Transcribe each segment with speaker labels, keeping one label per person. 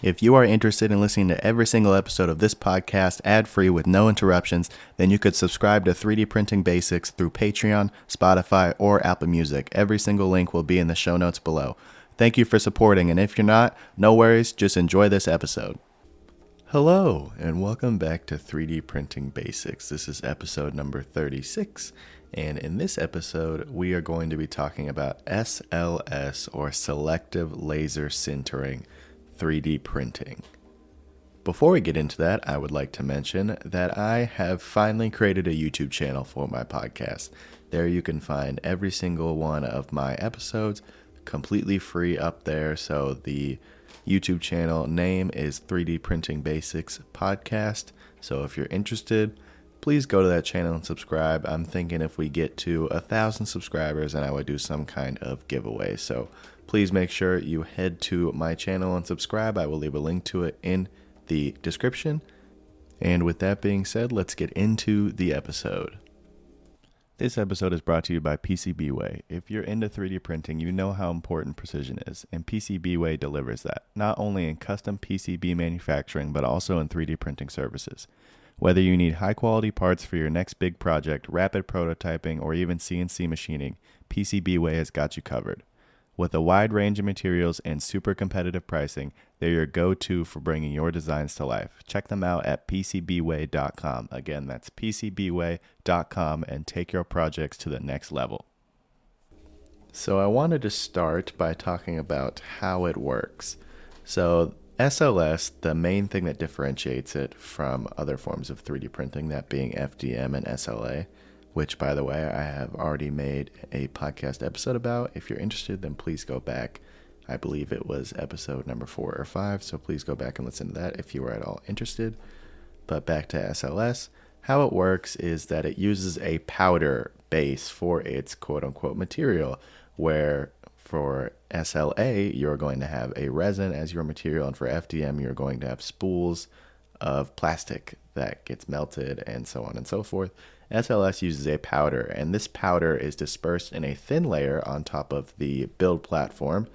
Speaker 1: If you are interested in listening to every single episode of this podcast ad-free with no interruptions, then you could subscribe to 3D Printing Basics through Patreon, Spotify, or Apple Music. Every single link will be in the show notes below. Thank you for supporting, and if you're not, no worries, just enjoy this episode. Hello, and welcome back to 3D Printing Basics. This is episode number 36, and in this episode, we are going to be talking about SLS, or Selective Laser Sintering, 3D printing. Before we get into that, I would like to mention that I have finally created a YouTube channel for my podcast. There you can find every single one of my episodes completely free up there. So the YouTube channel name is 3D Printing Basics Podcast. So if you're interested, please go to that channel and subscribe. I'm thinking if we get to 1,000 subscribers, then I would do some kind of giveaway. So please make sure you head to my channel and subscribe. I will leave a link to it in the description. And with that being said, let's get into the episode. This episode is brought to you by PCBWay. If you're into 3D printing, you know how important precision is, and PCBWay delivers that, not only in custom PCB manufacturing, but also in 3D printing services. Whether you need high-quality parts for your next big project, rapid prototyping, or even CNC machining, PCBWay has got you covered. With a wide range of materials and super competitive pricing, they're your go-to for bringing your designs to life. Check them out at PCBWay.com. Again, that's PCBWay.com, and take your projects to the next level. So I wanted to start by talking about how it works. So SLS, the main thing that differentiates it from other forms of 3D printing, that being FDM and SLA, which, by the way, I have already made a podcast episode about. If you're interested, then please go back. I believe it was episode number 4 or 5, so please go back and listen to that if you are at all interested. But back to SLS, how it works is that it uses a powder base for its quote-unquote material, where for SLA, you're going to have a resin as your material, and for FDM, you're going to have spools of plastic that gets melted, and so on and so forth. SLS uses a powder, and this powder is dispersed in a thin layer on top of the build platform,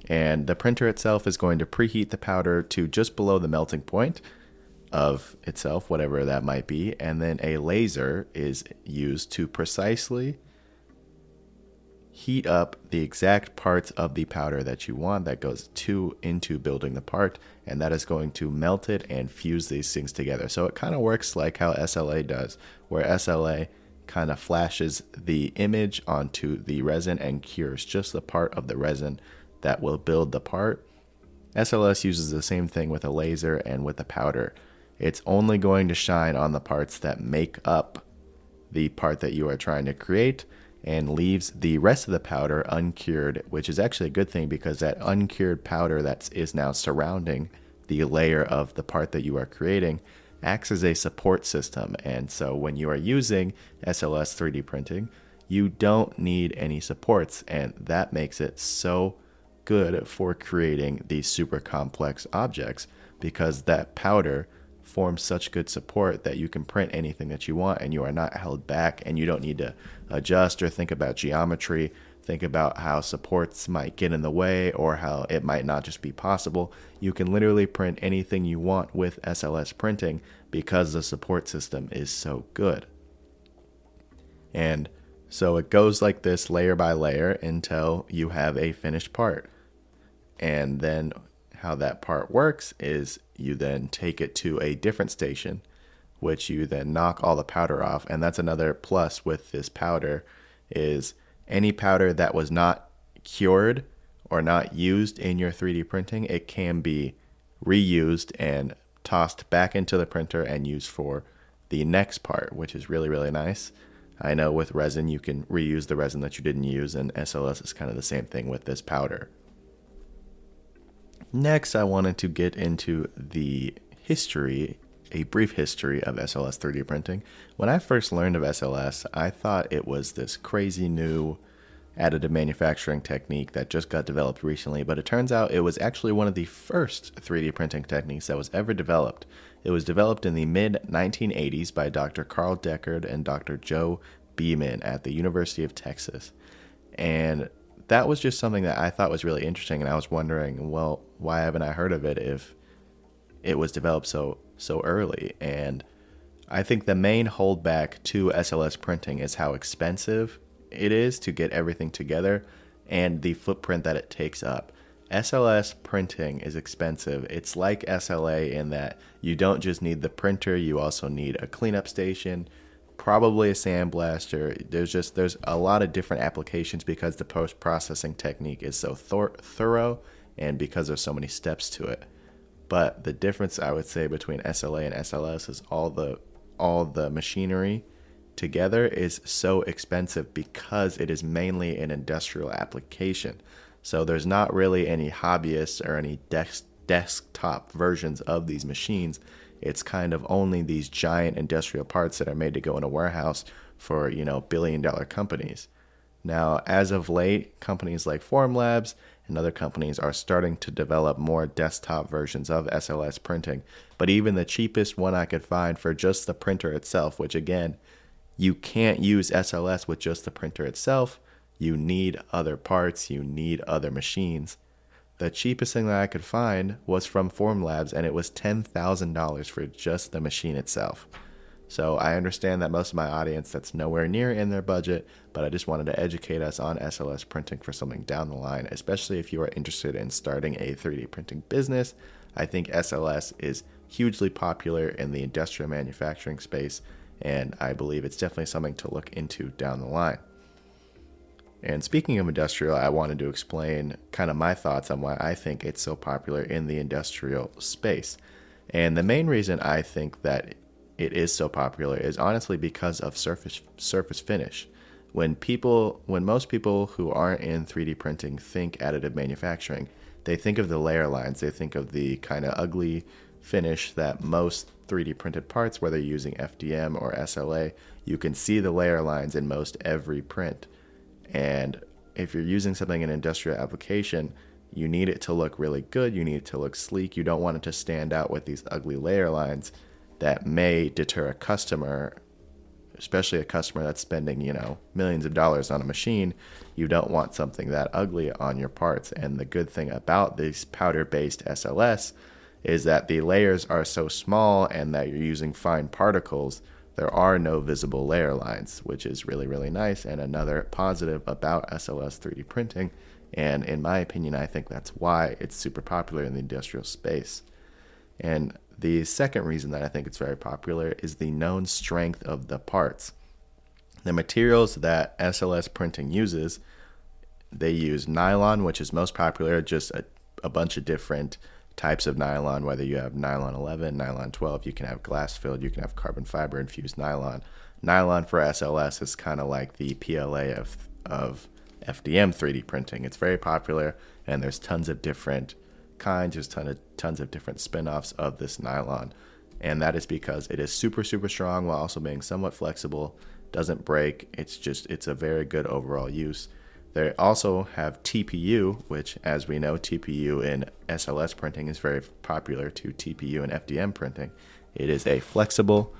Speaker 1: and the printer itself is going to preheat the powder to just below the melting point of itself, whatever that might be, and then a laser is used to precisely heat up the exact parts of the powder that you want that goes into building the part, and that is going to melt it and fuse these things together. So it kind of works like how SLA does, where SLA kind of flashes the image onto the resin and cures just the part of the resin that will build the part. SLS uses the same thing with a laser and with the powder. It's only going to shine on the parts that make up the part that you are trying to create, and leaves the rest of the powder uncured, which is actually a good thing because that uncured powder that is now surrounding the layer of the part that you are creating acts as a support system. And so when you are using SLS 3D printing, you don't need any supports, and that makes it so good for creating these super complex objects, because that powder forms such good support that you can print anything that you want, and you are not held back, and you don't need to adjust or think about geometry, think about how supports might get in the way or how it might not just be possible. You can literally print anything you want with SLS printing because the support system is so good. And so it goes like this, layer by layer, until you have a finished part. And then how that part works is you then take it to a different station, which you then knock all the powder off. And that's another plus with this powder, is any powder that was not cured or not used in your 3D printing, it can be reused and tossed back into the printer and used for the next part, which is really, really nice. I know with resin, you can reuse the resin that you didn't use, and SLS is kind of the same thing with this powder. Next, I wanted to get into the history, a brief history of SLS 3D printing. When I first learned of SLS, I thought it was this crazy new additive manufacturing technique that just got developed recently, but it turns out it was actually one of the first 3D printing techniques that was ever developed. It was developed in the mid-1980s by Dr. Carl Deckard and Dr. Joe Beeman at the University of Texas. And that was just something that I thought was really interesting, and I was wondering, well, why haven't I heard of it if it was developed so early? And I think the main holdback to SLS printing is how expensive it is to get everything together and the footprint that it takes up. SLS printing is expensive. It's like SLA in that you don't just need the printer, you also need a cleanup station, probably a sandblaster. There's a lot of different applications because the post-processing technique is so thorough and because there's so many steps to it. But the difference I would say between SLA and SLS is all the machinery together is so expensive because it is mainly an industrial application. So there's not really any hobbyists or any desktop versions of these machines. It's kind of only these giant industrial parts that are made to go in a warehouse for, billion-dollar companies. Now, as of late, companies like Formlabs and other companies are starting to develop more desktop versions of SLS printing. But even the cheapest one I could find for just the printer itself, which again, you can't use SLS with just the printer itself. You need other parts, you need other machines. The cheapest thing that I could find was from Formlabs, and it was $10,000 for just the machine itself. So I understand that most of my audience, that's nowhere near in their budget, but I just wanted to educate us on SLS printing for something down the line, especially if you are interested in starting a 3D printing business. I think SLS is hugely popular in the industrial manufacturing space, and I believe it's definitely something to look into down the line. And speaking of industrial, I wanted to explain kind of my thoughts on why I think it's so popular in the industrial space. And the main reason I think that it is so popular is honestly because of surface finish. When most people who aren't in 3D printing think additive manufacturing, they think of the layer lines, they think of the kind of ugly finish that most 3D printed parts, whether you're using FDM or SLA, you can see the layer lines in most every print. And if you're using something in an industrial application, you need it to look really good. You need it to look sleek. You don't want it to stand out with these ugly layer lines that may deter a customer, especially a customer that's spending, millions of dollars on a machine. You don't want something that ugly on your parts. And the good thing about these powder-based SLS is that the layers are so small and that you're using fine particles. There are no visible layer lines, which is really, really nice and another positive about SLS 3D printing. And in my opinion, I think that's why it's super popular in the industrial space. And the second reason that I think it's very popular is the known strength of the parts. The materials that SLS printing uses, they use nylon, which is most popular, just a bunch of different types of nylon, whether you have nylon 11, nylon 12, you can have glass filled, you can have carbon fiber infused nylon. Nylon for SLS is kind of like the PLA of FDM 3D printing. It's very popular, and there's tons of different kinds, there's tons of different spin-offs of this nylon. And that is because it is super, super strong while also being somewhat flexible, doesn't break. It's a very good overall use. They also have TPU, which, as we know, TPU in SLS printing is very popular to TPU in FDM printing. It is a flexible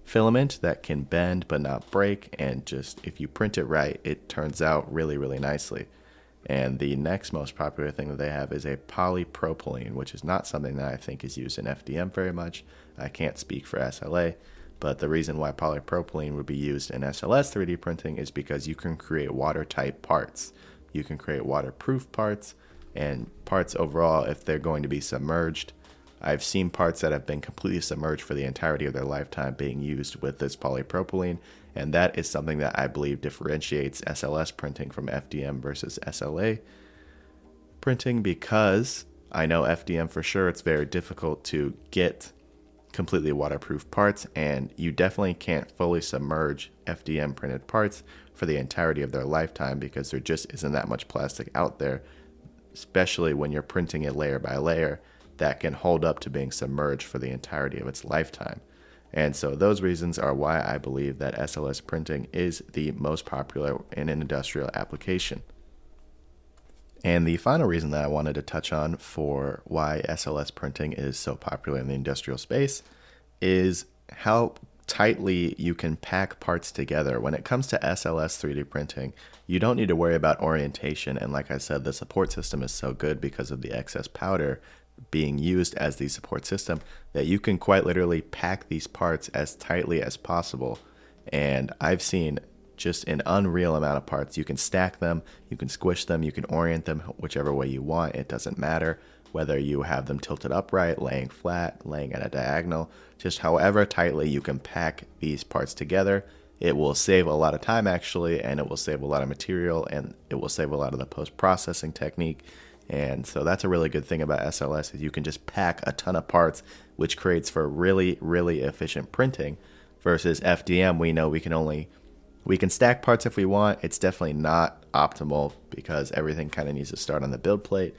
Speaker 1: filament that can bend but not break, and just if you print it right, it turns out really, really nicely. And the next most popular thing that they have is a polypropylene, which is not something that I think is used in FDM very much. I can't speak for SLA. But the reason why polypropylene would be used in SLS 3D printing is because you can create watertight parts. You can create waterproof parts and parts overall if they're going to be submerged. I've seen parts that have been completely submerged for the entirety of their lifetime being used with this polypropylene, and that is something that I believe differentiates SLS printing from FDM versus SLA printing, because I know FDM for sure it's very difficult to get completely waterproof parts, and you definitely can't fully submerge FDM printed parts for the entirety of their lifetime because there just isn't that much plastic out there, especially when you're printing it layer by layer, that can hold up to being submerged for the entirety of its lifetime. And so those reasons are why I believe that SLS printing is the most popular in an industrial application. And the final reason that I wanted to touch on for why SLS printing is so popular in the industrial space is how tightly you can pack parts together. When it comes to SLS 3D printing, you don't need to worry about orientation. And like I said, the support system is so good because of the excess powder being used as the support system that you can quite literally pack these parts as tightly as possible. And I've seen just an unreal amount of parts. You can stack them, you can squish them, you can orient them whichever way you want. It doesn't matter whether you have them tilted upright, laying flat, laying at a diagonal, just however tightly you can pack these parts together. It will save a lot of time actually, and it will save a lot of material, and it will save a lot of the post-processing technique. And so that's a really good thing about SLS is you can just pack a ton of parts, which creates for really, really efficient printing. Versus FDM, we know we can stack parts if we want. It's definitely not optimal because everything kind of needs to start on the build plate.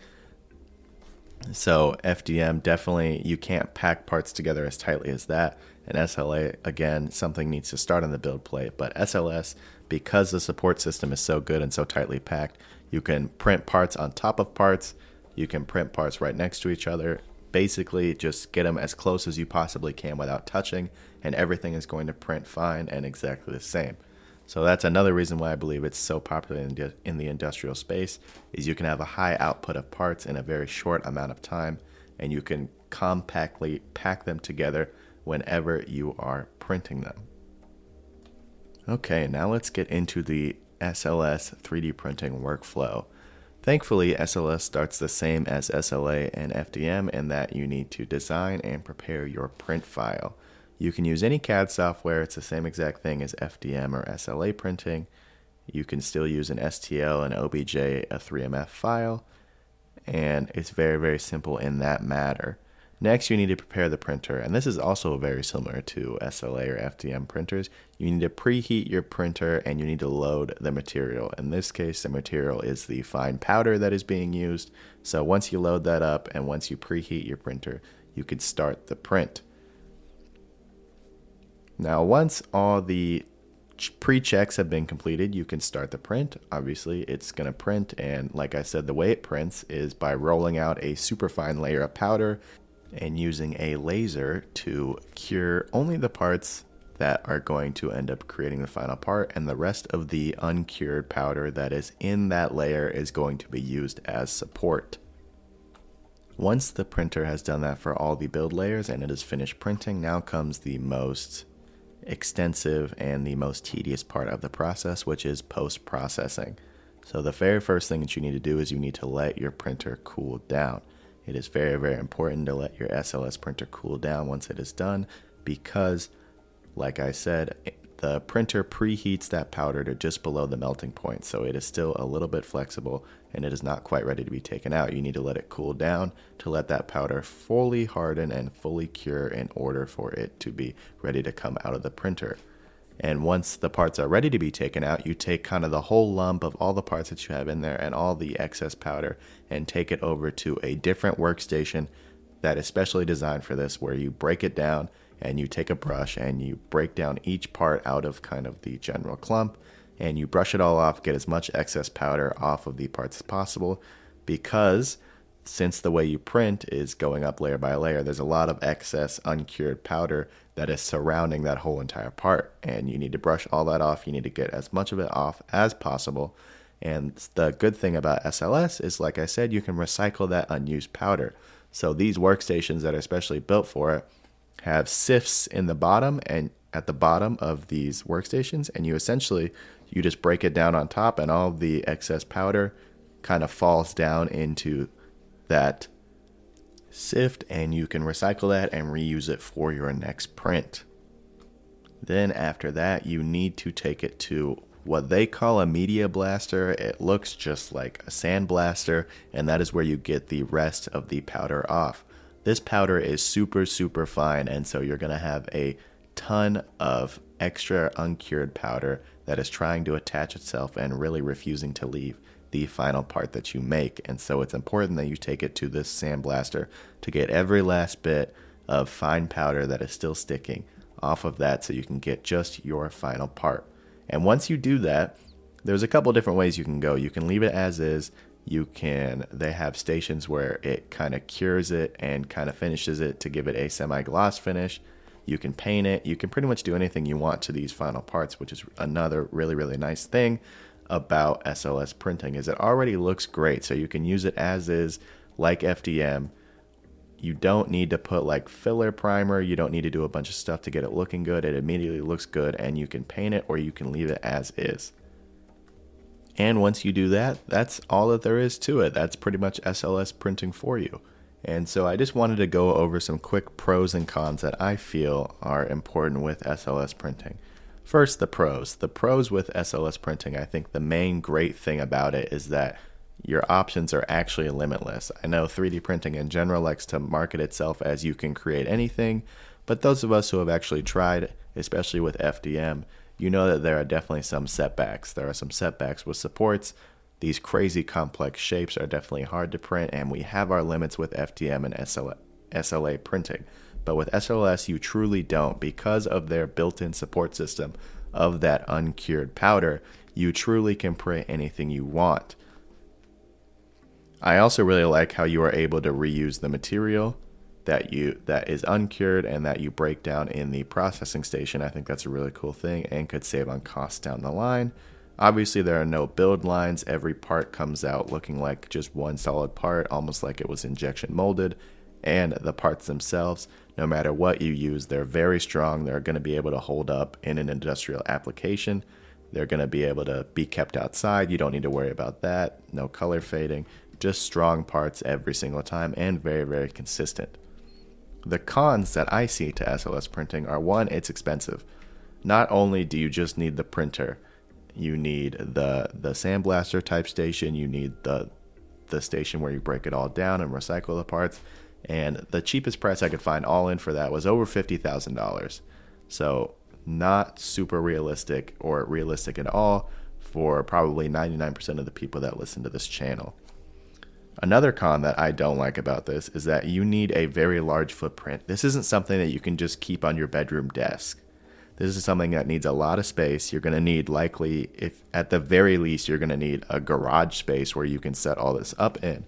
Speaker 1: So FDM, definitely you can't pack parts together as tightly as that. And SLA, again, something needs to start on the build plate. But SLS, because the support system is so good and so tightly packed, you can print parts on top of parts. You can print parts right next to each other. Basically, just get them as close as you possibly can without touching, and everything is going to print fine and exactly the same. So that's another reason why I believe it's so popular in the industrial space, is you can have a high output of parts in a very short amount of time, and you can compactly pack them together whenever you are printing them. Okay, now let's get into the SLS 3D printing workflow. Thankfully, SLS starts the same as SLA and FDM in that you need to design and prepare your print file. You can use any CAD software. It's the same exact thing as FDM or SLA printing. You can still use an STL, an OBJ, a 3MF file, and it's very, very simple in that matter. Next, you need to prepare the printer, and this is also very similar to SLA or FDM printers. You need to preheat your printer and you need to load the material. In this case, the material is the fine powder that is being used. So once you load that up and once you preheat your printer, you could start the print. Now, once all the pre-checks have been completed, you can start the print. Obviously, it's going to print, and like I said, the way it prints is by rolling out a superfine layer of powder and using a laser to cure only the parts that are going to end up creating the final part, and the rest of the uncured powder that is in that layer is going to be used as support. Once the printer has done that for all the build layers and it is finished printing, now comes the most extensive and the most tedious part of the process, which is post-processing. So the very first thing that you need to do is you need to let your printer cool down. It is very, very important to let your SLS printer cool down once it is done because, like I said, the printer preheats that powder to just below the melting point, so it is still a little bit flexible and it is not quite ready to be taken out. You need to let it cool down to let that powder fully harden and fully cure in order for it to be ready to come out of the printer. And once the parts are ready to be taken out, you take kind of the whole lump of all the parts that you have in there and all the excess powder and take it over to a different workstation that is specially designed for this, where you break it down and you take a brush and you break down each part out of kind of the general clump and you brush it all off, get as much excess powder off of the parts as possible, because since the way you print is going up layer by layer, there's a lot of excess uncured powder that is surrounding that whole entire part, and you need to brush all that off. You need to get as much of it off as possible. And the good thing about SLS is, like I said, you can recycle that unused powder. So these workstations that are especially built for it have sifts in the bottom and at the bottom of these workstations, and you just break it down on top, and all the excess powder kind of falls down into that sift, and you can recycle that and reuse it for your next print. Then after that, you need to take it to what they call a media blaster. It looks just like a sand blaster, and that is where you get the rest of the powder off. This powder is super, super fine, and so you're going to have a ton of extra uncured powder that is trying to attach itself and really refusing to leave the final part that you make. And so it's important that you take it to this sandblaster to get every last bit of fine powder that is still sticking off of that, so you can get just your final part. And once you do that, there's a couple different ways you can go. You can leave it as is. They have stations where it kind of cures it and kind of finishes it to give it a semi-gloss finish. You can paint it. You can pretty much do anything you want to these final parts, which is another really, really nice thing about SLS printing is it already looks great. So you can use it as is, like FDM. You don't need to put like filler primer. You don't need to do a bunch of stuff to get it looking good. It immediately looks good, and you can paint it or you can leave it as is. And once you do that, that's all that there is to it. That's pretty much SLS printing for you. And so I just wanted to go over some quick pros and cons that I feel are important with SLS printing. First, the pros. The pros with SLS printing, I think the main great thing about it is that your options are actually limitless. I know 3D printing in general likes to market itself as you can create anything, but those of us who have actually tried, especially with FDM, you know that there are definitely some setbacks. There are some setbacks with supports. These crazy complex shapes are definitely hard to print, and we have our limits with FDM and SLA printing. But with SLS, you truly don't. Because of their built-in support system of that uncured powder, you truly can print anything you want. I also really like how you are able to reuse the material that is uncured and that you break down in the processing station. I think that's a really cool thing and could save on costs down the line. Obviously, there are no build lines. Every part comes out looking like just one solid part, almost like it was injection molded. And the parts themselves, no matter what you use, they're very strong. They're going to be able to hold up in an industrial application. They're going to be able to be kept outside. You don't need to worry about that. No color fading. Just strong parts every single time and very, very consistent. The cons that I see to SLS printing are, one, it's expensive. Not only do you just need the printer, you need the sandblaster type station, you need the station where you break it all down and recycle the parts, and the cheapest price I could find all in for that was over $50,000. So not super realistic or realistic at all for probably 99% of the people that listen to this channel. Another con that I don't like about this is that you need a very large footprint. This isn't something that you can just keep on your bedroom desk. This is something that needs a lot of space. You're going to need likely, if at the very least, you're going to need a garage space where you can set all this up in.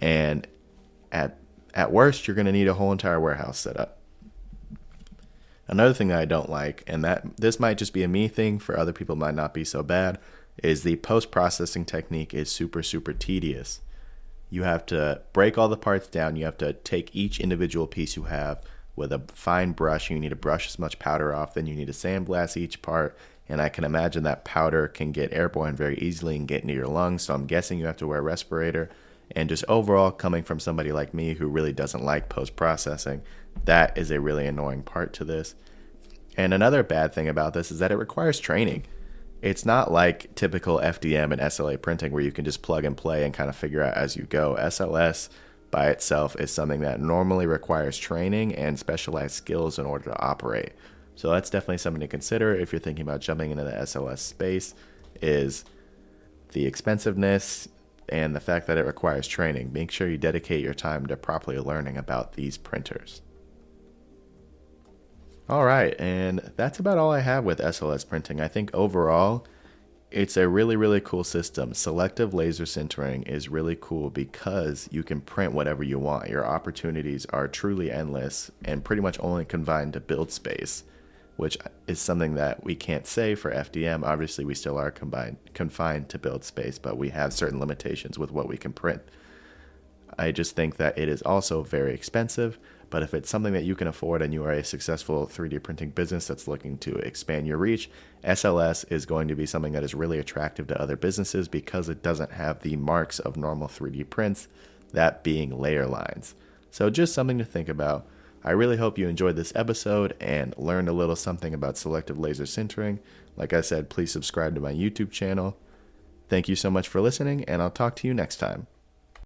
Speaker 1: And at worst, you're going to need a whole entire warehouse set up. Another thing that I don't like, and that this might just be a me thing, for other people might not be so bad, is the post-processing technique is super, super tedious. You have to break all the parts down. You have to take each individual piece you have with a fine brush. You need to brush as much powder off. Then you need to sandblast each part. And I can imagine that powder can get airborne very easily and get into your lungs. So I'm guessing you have to wear a respirator. And just overall, coming from somebody like me who really doesn't like post-processing, that is a really annoying part to this. And another bad thing about this is that it requires training. It's not like typical FDM and SLA printing where you can just plug and play and kind of figure out as you go. SLS by itself is something that normally requires training and specialized skills in order to operate. So that's definitely something to consider if you're thinking about jumping into the SLS space, is the expensiveness and the fact that it requires training. Make sure you dedicate your time to properly learning about these printers. All right, and that's about all I have with SLS printing. I think overall, it's a really, really cool system. Selective Laser Sintering is really cool because you can print whatever you want. Your opportunities are truly endless and pretty much only confined to build space, which is something that we can't say for FDM. Obviously, we still are confined to build space, but we have certain limitations with what we can print. I just think that it is also very expensive, but if it's something that you can afford and you are a successful 3D printing business that's looking to expand your reach, SLS is going to be something that is really attractive to other businesses because it doesn't have the marks of normal 3D prints, that being layer lines. So just something to think about. I really hope you enjoyed this episode and learned a little something about selective laser sintering. Like I said, please subscribe to my YouTube channel. Thank you so much for listening, and I'll talk to you next time.